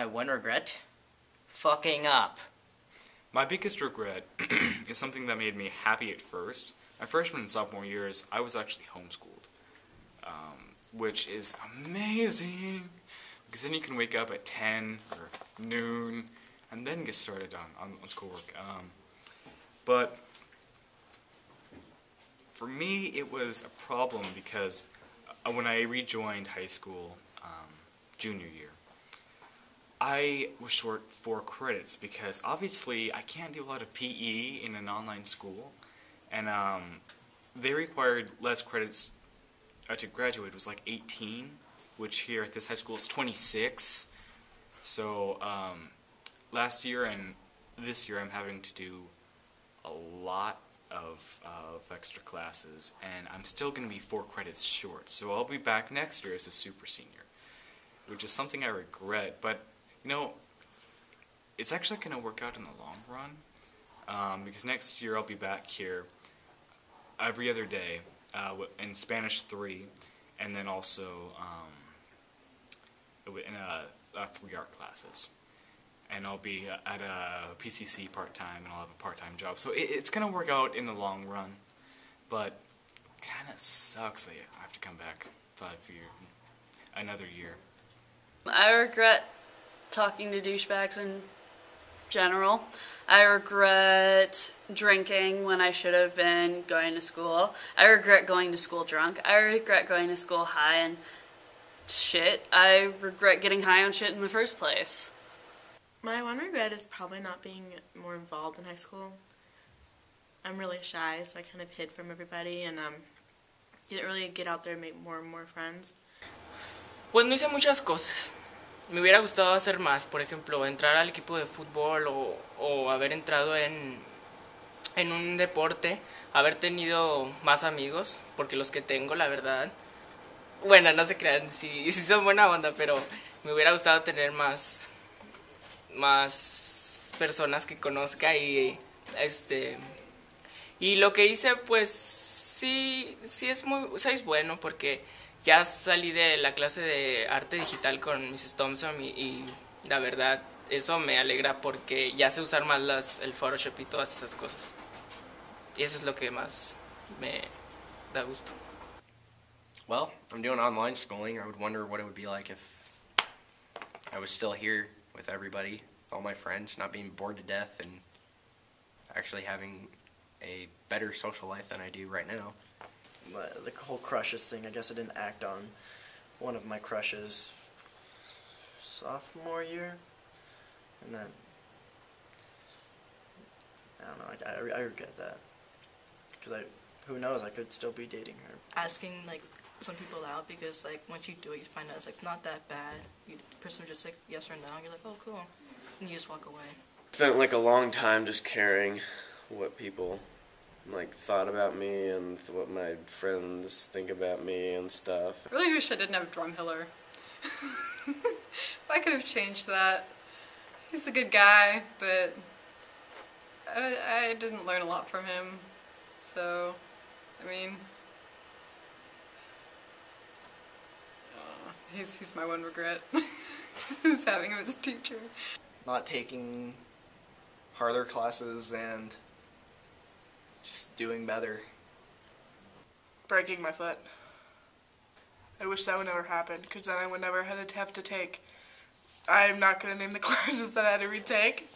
My one regret? Fucking up. My biggest regret is something that made me happy at first. My freshman and sophomore years, I was actually homeschooled, which is amazing, because then you can wake up at 10 or noon and then get started on schoolwork. But for me, it was a problem because when I rejoined high school junior year, I was short 4 credits because obviously I can't do a lot of PE in an online school, and they required less credits to graduate. It was like 18, which here at this high school is 26. So last year and this year I'm having to do a lot of extra classes, and I'm still going to be 4 credits short. So I'll be back next year as a super senior, which is something I regret, but you know, it's actually going to work out in the long run, because next year I'll be back here every other day in Spanish 3, and then also in 3 art classes. And I'll be at a PCC part-time, and I'll have a part-time job. So it's going to work out in the long run, but it kind of sucks that I have to come back another year. I regret talking to douchebags in general. I regret drinking when I should have been going to school. I regret going to school drunk. I regret going to school high and shit. I regret getting high on shit in the first place. My one regret is probably not being more involved in high school. I'm really shy, so I kind of hid from everybody and didn't really get out there and make more and more friends. Pues no hice muchas cosas. Me hubiera gustado hacer más, por ejemplo, entrar al equipo de fútbol o haber entrado en un deporte, haber tenido más amigos, porque los que tengo, la verdad, bueno, no se crean, sí son buena onda, pero me hubiera gustado tener más personas que conozca y lo que hice, pues sí es bueno, porque ya salí de la clase de arte digital con Mrs. Thompson y la verdad eso me alegra porque ya sé usar más el Photoshop y todas esas cosas. Y eso es lo que más me da gusto. Well, I'm doing online schooling. I would wonder what it would be like if I was still here with everybody, all my friends, not being bored to death and actually having a better social life than I do right now. The whole crushes thing, I guess I didn't act on one of my crushes sophomore year, and then I don't know, I regret that, because who knows, I could still be dating her. Asking like some people out, because like once you do it you find out it's like not that bad. The person would just like yes or no, and you're like, oh cool, and you just walk away. Spent like a long time just caring what people like thought about me and what my friends think about me and stuff. I really wish I didn't have Drumhiller. If I could have changed that. He's a good guy, but I didn't learn a lot from him. So, I mean, he's my one regret. Is having him as a teacher. Not taking harder classes and just doing better. Breaking my foot. I wish that would never happen, because then I would never have to take. I'm not going to name the classes that I had to retake,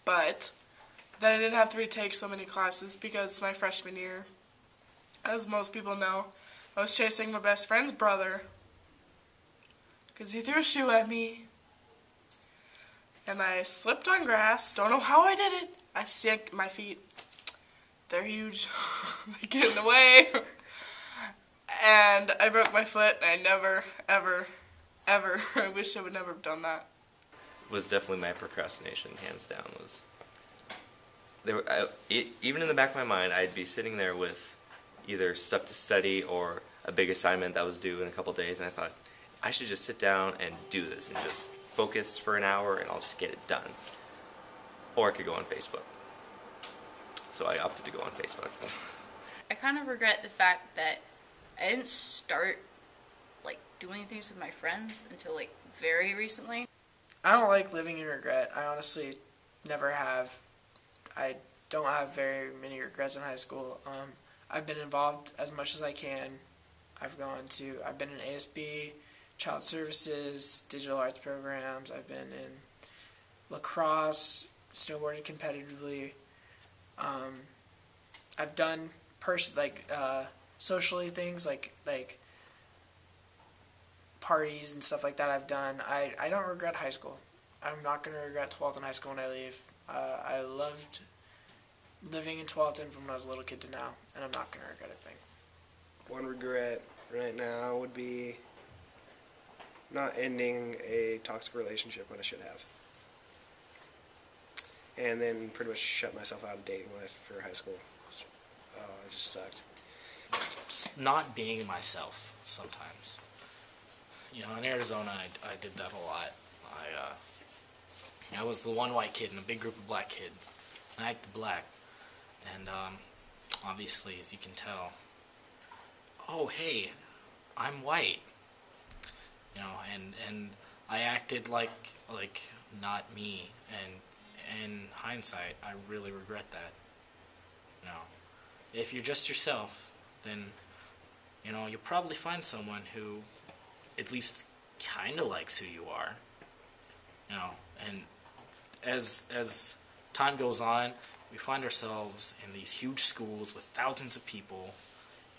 but then I didn't have to retake so many classes because my freshman year, as most people know, I was chasing my best friend's brother because he threw a shoe at me, and I slipped on grass. Don't know how I did it. I stick my feet. They're huge. They get in the way. And I broke my foot, and I never, ever, ever, I wish I would never have done that. Was definitely my procrastination, hands down. Even in the back of my mind, I'd be sitting there with either stuff to study or a big assignment that was due in a couple days, and I thought, I should just sit down and do this and just focus for an hour, and I'll just get it done. Or I could go on Facebook. So I opted to go on Facebook. I kind of regret the fact that I didn't start like doing things with my friends until like very recently. I don't like living in regret. I honestly never have. I don't have very many regrets in high school. I've been involved as much as I can. I've been in ASB, child services, digital arts programs. I've been in lacrosse, snowboarded competitively. I've done socially things like parties and stuff like that. I've done. I don't regret high school. I'm not going to regret 12th in high school when I leave. I loved living in Tualatin from when I was a little kid to now, and I'm not going to regret a thing. One regret right now would be not ending a toxic relationship when I should have. And then pretty much shut myself out of dating life for high school. It just sucked. Not being myself sometimes. You know, in Arizona, I did that a lot. I was the one white kid in a big group of black kids, and I acted black. And obviously, as you can tell, oh hey, I'm white. You know, and I acted like not me. And in hindsight, I really regret that. You know, if you're just yourself, then you know you'll probably find someone who at least kind of likes who you are. You know, and as time goes on, we find ourselves in these huge schools with thousands of people.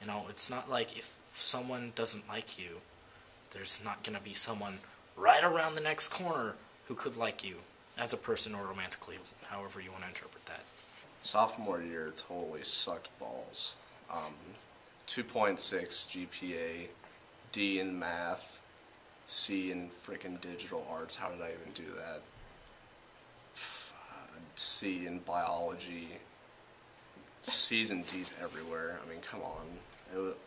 You know, it's not like if someone doesn't like you, there's not going to be someone right around the next corner who could like you as a person or romantically, however you want to interpret that. Sophomore year totally sucked balls. 2.6 GPA, D in math, C in frickin' digital arts. How did I even do that? C in biology. C's and D's everywhere. I mean, come on.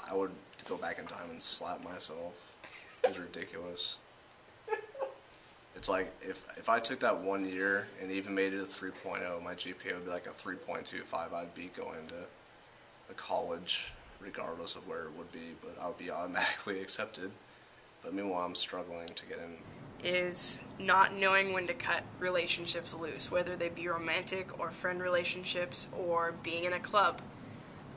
I would go back in time and slap myself. It was ridiculous. It's like, if I took that 1 year and even made it a 3.0, my GPA would be like a 3.25. I'd be going to a college regardless of where it would be, but I would be automatically accepted. But meanwhile, I'm struggling to get in. Is not knowing when to cut relationships loose, whether they be romantic or friend relationships or being in a club.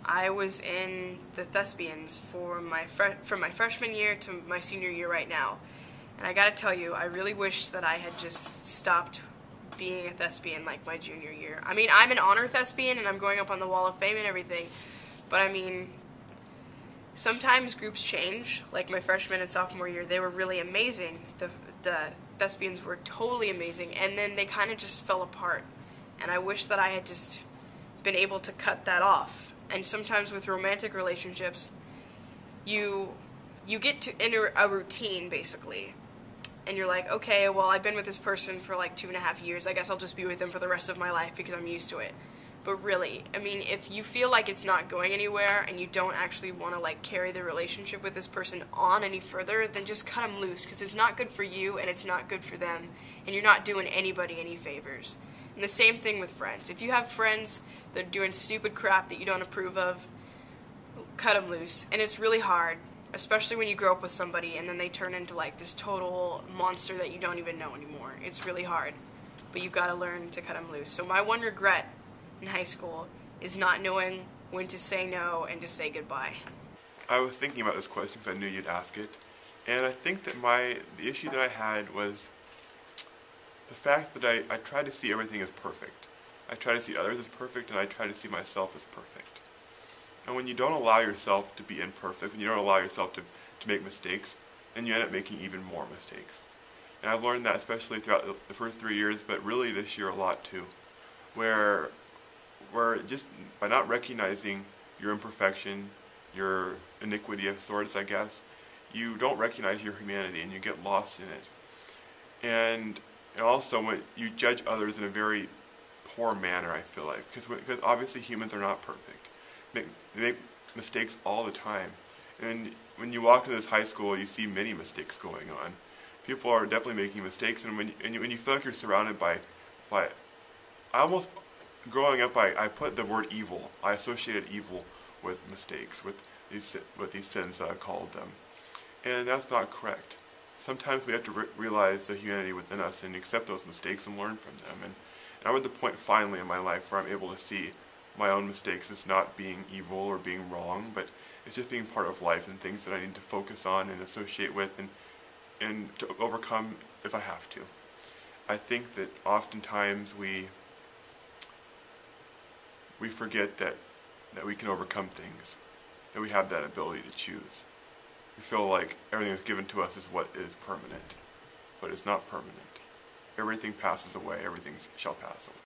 I was in the thespians from my freshman year to my senior year right now. And I gotta tell you, I really wish that I had just stopped being a thespian like my junior year. I mean, I'm an honor thespian and I'm going up on the Wall of Fame and everything, but I mean, sometimes groups change. Like my freshman and sophomore year, they were really amazing. The thespians were totally amazing, and then they kind of just fell apart. And I wish that I had just been able to cut that off. And sometimes with romantic relationships, you get to enter a routine, basically. And you're like, okay, well, I've been with this person for like 2.5 years. I guess I'll just be with them for the rest of my life because I'm used to it. But really, I mean, if you feel like it's not going anywhere and you don't actually want to like carry the relationship with this person on any further, then just cut them loose, because it's not good for you and it's not good for them, and you're not doing anybody any favors. And the same thing with friends. If you have friends that are doing stupid crap that you don't approve of, cut them loose. And it's really hard, especially when you grow up with somebody and then they turn into like this total monster that you don't even know anymore. It's really hard, but you've got to learn to cut them loose. So my one regret in high school is not knowing when to say no and to say goodbye. I was thinking about this question because I knew you'd ask it, and I think that the issue that I had was the fact that I tried to see everything as perfect. I try to see others as perfect, and I try to see myself as perfect. And when you don't allow yourself to be imperfect, when you don't allow yourself to make mistakes, then you end up making even more mistakes. And I've learned that especially throughout the first 3 years, but really this year a lot too, where just by not recognizing your imperfection, your iniquity of sorts, I guess, you don't recognize your humanity and you get lost in it. And also when you judge others in a very poor manner, I feel like, because obviously humans are not perfect. They make mistakes all the time. And when you walk into this high school, you see many mistakes going on. People are definitely making mistakes, and when you feel like you're surrounded by growing up, I put the word evil. I associated evil with mistakes, with these sins that I called them, and that's not correct. sometimes we have to realize the humanity within us and accept those mistakes and learn from them. And I'm at the point finally in my life where I'm able to see my own mistakes as not being evil or being wrong, but it's just being part of life and things that I need to focus on and associate with and to overcome if I have to. I think that oftentimes we forget that we can overcome things, that we have that ability to choose. We feel like everything that's given to us is what is permanent, but it's not permanent. Everything passes away, everything shall pass away.